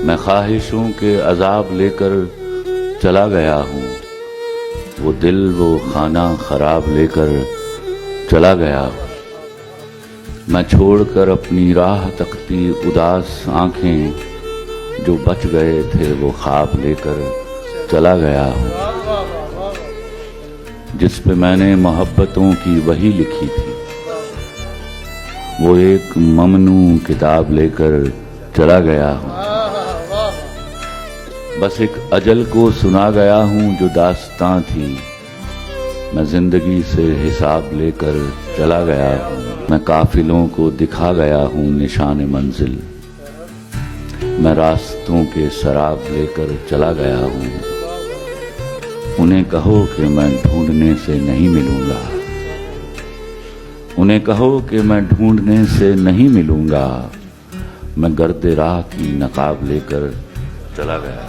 میں خواہشوں کے عذاب لے کر چلا گیا ہوں، وہ دل وہ خانہ خراب لے کر چلا گیا ہوں۔ میں چھوڑ کر اپنی راہ تکتی اداس آنکھیں، جو بچ گئے تھے وہ خواب لے کر چلا گیا ہوں۔ جس پہ میں نے محبتوں کی وہی لکھی تھی، وہ ایک ممنوع کتاب لے کر چلا گیا ہوں۔ بس ایک اجل کو سنا گیا ہوں جو داستاں تھی، میں زندگی سے حساب لے کر چلا گیا ہوں۔ میں قافلوں کو دکھا گیا ہوں نشان منزل، میں راستوں کے سراب لے کر چلا گیا ہوں۔ انہیں کہو کہ میں ڈھونڈنے سے نہیں ملوں گا، انہیں کہو کہ میں ڈھونڈنے سے نہیں ملوں گا، میں گرد راہ کی نقاب لے کر چلا گیا۔